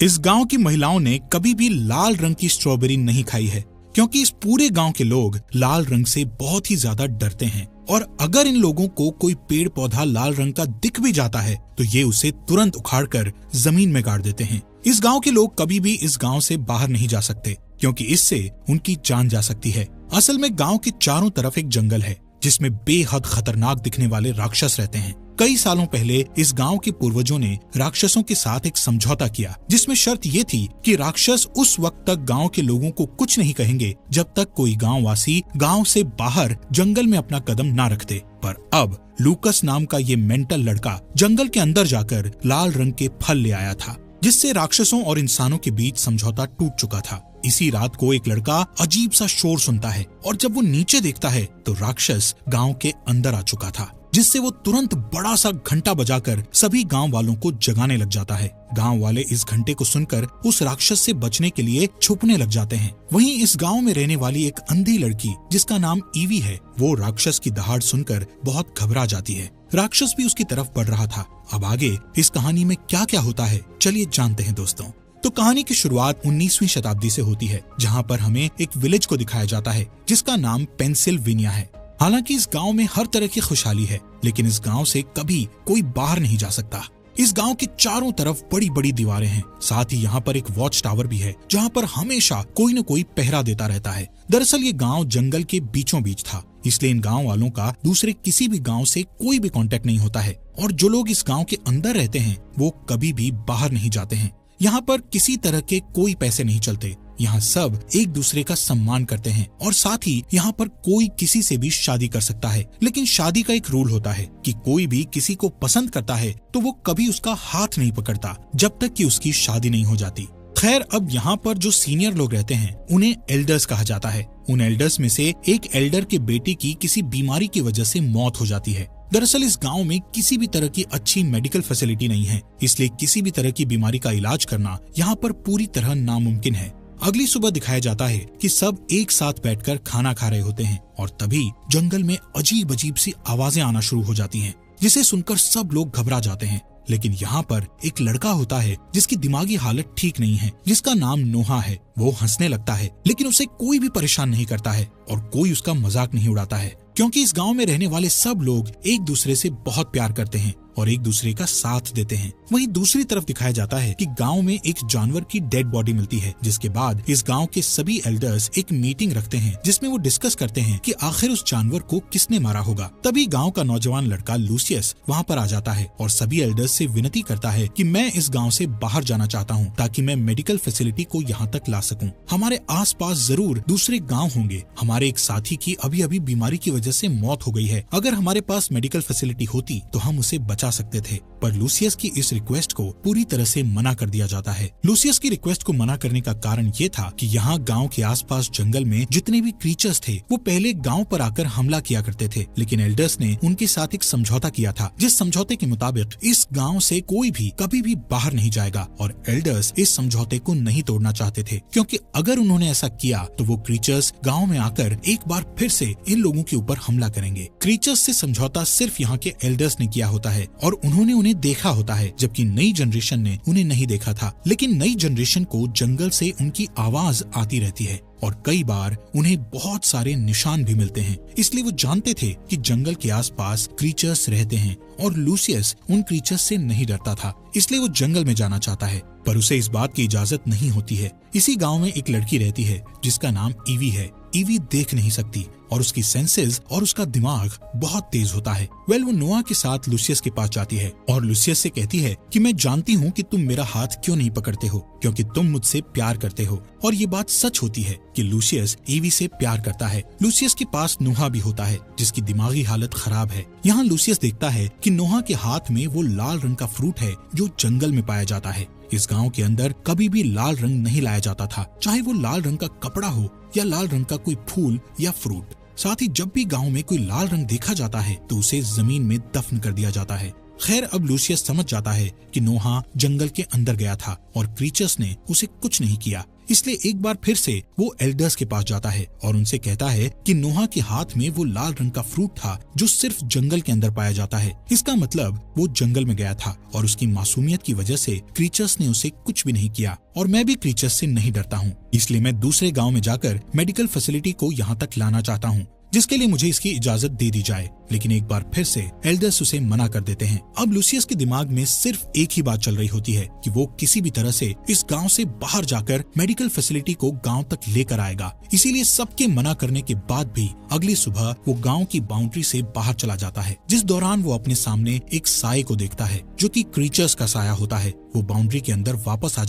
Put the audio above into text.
इस गांव की महिलाओं ने कभी भी लाल रंग की स्ट्रॉबेरी नहीं खाई है, क्योंकि इस पूरे गांव के लोग लाल रंग से बहुत ही ज्यादा डरते हैं और अगर इन लोगों को कोई पेड़ पौधा लाल रंग का दिख भी जाता है तो ये उसे तुरंत उखाड़कर जमीन में गाड़ देते हैं। इस गांव के लोग कभी भी इस गांव से बाहर नहीं जा सकते, क्योंकि इससे उनकी जान जा सकती है। असल में गांव के चारों तरफ एक जंगल है जिसमें बेहद खतरनाक दिखने वाले राक्षस रहते हैं। कई सालों पहले इस गांव के पूर्वजों ने राक्षसों के साथ एक समझौता किया, जिसमें शर्त ये थी कि राक्षस उस वक्त तक गांव के लोगों को कुछ नहीं कहेंगे जब तक कोई गांववासी गांव से बाहर जंगल में अपना कदम ना रख दे। पर अब लूकस नाम का ये मेंटल लड़का जंगल के अंदर जाकर लाल रंग के फल ले आया था, जिससे राक्षसों और इंसानों के बीच समझौता टूट चुका था। इसी रात को एक लड़का अजीब सा शोर सुनता है और जब वो नीचे देखता है तो राक्षस गांव के अंदर आ चुका था, जिससे वो तुरंत बड़ा सा घंटा बजाकर सभी गांव वालों को जगाने लग जाता है। गांव वाले इस घंटे को सुनकर उस राक्षस से बचने के लिए छुपने लग जाते हैं। वहीं इस गांव में रहने वाली एक अंधी लड़की जिसका नाम ईवी है, वो राक्षस की दहाड़ सुनकर बहुत घबरा जाती है। राक्षस भी उसकी तरफ बढ़ रहा था। अब आगे इस कहानी में क्या क्या होता है, चलिए जानते हैं दोस्तों। तो कहानी की शुरुआत 19वीं शताब्दी से होती है, जहाँ पर हमें एक विलेज को दिखाया जाता है जिसका नाम पेंसिल्वेनिया है। हालांकि इस गांव में हर तरह की खुशहाली है, लेकिन इस गांव से कभी कोई बाहर नहीं जा सकता। इस गांव के चारों तरफ बड़ी बड़ी दीवारें हैं। साथ ही यहाँ पर एक वॉच टावर भी है, जहाँ पर हमेशा कोई न कोई पहरा देता रहता है। दरअसल ये गांव जंगल के बीचों बीच था, इसलिए इन गांव वालों का दूसरे किसी भी गांव से कोई भी कांटेक्ट नहीं होता है। और जो लोग इस गांव के अंदर रहते हैं वो कभी भी बाहर नहीं जाते हैं। यहाँ पर किसी तरह के कोई पैसे नहीं चलते। यहाँ सब एक दूसरे का सम्मान करते हैं और साथ ही यहाँ पर कोई किसी से भी शादी कर सकता है। लेकिन शादी का एक रूल होता है कि कोई भी किसी को पसंद करता है तो वो कभी उसका हाथ नहीं पकड़ता जब तक कि उसकी शादी नहीं हो जाती। खैर, अब यहाँ पर जो सीनियर लोग रहते हैं उन्हें एल्डर्स कहा जाता है। उन एल्डर्स में से एक एल्डर के बेटे की किसी बीमारी की वजह से मौत हो जाती है। दरअसल इस गांव में किसी भी तरह की अच्छी मेडिकल फैसिलिटी नहीं है, इसलिए किसी भी तरह की बीमारी का इलाज करना यहाँ पर पूरी तरह नामुमकिन है। अगली सुबह दिखाया जाता है कि सब एक साथ बैठकर खाना खा रहे होते हैं और तभी जंगल में अजीब अजीब सी आवाजें आना शुरू हो जाती हैं, जिसे सुनकर सब लोग घबरा जाते हैं। लेकिन यहाँ पर एक लड़का होता है जिसकी दिमागी हालत ठीक नहीं है, जिसका नाम नोहा है। वो हंसने लगता है, लेकिन उसे कोई भी परेशान नहीं करता है और कोई उसका मजाक नहीं उड़ाता है, क्योंकि इस गांव में रहने वाले सब लोग एक दूसरे से बहुत प्यार करते हैं और एक दूसरे का साथ देते हैं। वहीं दूसरी तरफ दिखाया जाता है कि गांव में एक जानवर की डेड बॉडी मिलती है, जिसके बाद इस गांव के सभी एल्डर्स एक मीटिंग रखते हैं जिसमें वो डिस्कस करते हैं कि आखिर उस जानवर को किसने मारा होगा। तभी गांव का नौजवान लड़का लूसियस वहां पर आ जाता है और सभी एल्डर्स से विनती करता है कि मैं इस गाँव से बाहर जाना चाहता हूँ ताकि मैं मेडिकल फैसिलिटी को यहाँ तक ला सकूँ। हमारे आस पास जरूर दूसरे गाँव होंगे। हमारे एक साथी की अभी अभी बीमारी की वजह से मौत हो गई है। अगर हमारे पास मेडिकल फैसिलिटी होती तो हम उसे बचा सकते थे। पर लूसियस की इस रिक्वेस्ट को पूरी तरह से मना कर दिया जाता है। लूसियस की रिक्वेस्ट को मना करने का कारण ये था कि यहाँ गांव के आसपास जंगल में जितने भी क्रीचर्स थे वो पहले गांव पर आकर हमला किया करते थे, लेकिन एल्डर्स ने उनके साथ एक समझौता किया था, जिस समझौते के मुताबिक इस गांव से कोई भी कभी भी बाहर नहीं जाएगा। और एल्डर्स इस समझौते को नहीं तोड़ना चाहते थे, क्योंकि अगर उन्होंने ऐसा किया तो वो क्रीचर्स गाँव में आकर एक बार फिर से इन लोगों के ऊपर हमला करेंगे। क्रीचर्स से समझौता सिर्फ यहाँ के एल्डर्स ने किया होता है और उन्होंने उन्हें देखा होता है, जबकि नई जनरेशन ने उन्हें नहीं देखा था। लेकिन नई जनरेशन को जंगल से उनकी आवाज आती रहती है और कई बार उन्हें बहुत सारे निशान भी मिलते हैं, इसलिए वो जानते थे कि जंगल के आसपास क्रीचर्स रहते हैं और लूसियस उन क्रीचर्स से नहीं डरता था, इसलिए वो जंगल में जाना चाहता है। पर उसे इस बात की इजाजत नहीं होती है। इसी गांव में एक लड़की रहती है जिसका नाम ईवी है। ईवी देख नहीं सकती और उसकी सेंसेस और उसका दिमाग बहुत तेज होता है। वो नोआ के साथ लूसियस के पास जाती है और लूसियस से कहती है कि मैं जानती हूँ कि तुम मेरा हाथ क्यों नहीं पकड़ते हो, क्योंकि तुम मुझसे प्यार करते हो। और ये बात सच होती है कि लूसियस ईवी से प्यार करता है। लूसियस के पास नोहा भी होता है जिसकी दिमागी हालत खराब है। यहाँ लूसियस देखता है कि नोहा के हाथ में वो लाल रंग का फ्रूट है जो जंगल में पाया जाता है। इस गांव के अंदर कभी भी लाल रंग नहीं लाया जाता था, चाहे वो लाल रंग का कपड़ा हो या लाल रंग का कोई फूल या फ्रूट। साथ ही जब भी गांव में कोई लाल रंग देखा जाता है तो उसे जमीन में दफन कर दिया जाता है। खैर, अब लूसियस समझ जाता है कि नोहा जंगल के अंदर गया था और क्रीचर्स ने उसे कुछ नहीं किया, इसलिए एक बार फिर से वो एल्डर्स के पास जाता है और उनसे कहता है कि नोहा के हाथ में वो लाल रंग का फ्रूट था जो सिर्फ जंगल के अंदर पाया जाता है। इसका मतलब वो जंगल में गया था और उसकी मासूमियत की वजह से क्रीचर्स ने उसे कुछ भी नहीं किया। और मैं भी क्रीचर्स से नहीं डरता हूँ, इसलिए मैं दूसरे गाँव में जाकर मेडिकल फैसिलिटी को यहाँ तक लाना चाहता हूँ, जिसके लिए मुझे इसकी इजाजत दे दी जाए। लेकिन एक बार फिर से एल्डर्स उसे मना कर देते हैं। अब लूसियस के दिमाग में सिर्फ एक ही बात चल रही होती है कि वो किसी भी तरह से इस गांव से बाहर जाकर मेडिकल फैसिलिटी को गांव तक लेकर आएगा। इसीलिए सबके मना करने के बाद भी अगली सुबह वो गांव की बाउंड्री से बाहर चला जाता है, जिस दौरान वो अपने सामने एक साए को देखता है जो कि क्रीचर्स का साया होता है। वो बाउंड्री के अंदर वापस आ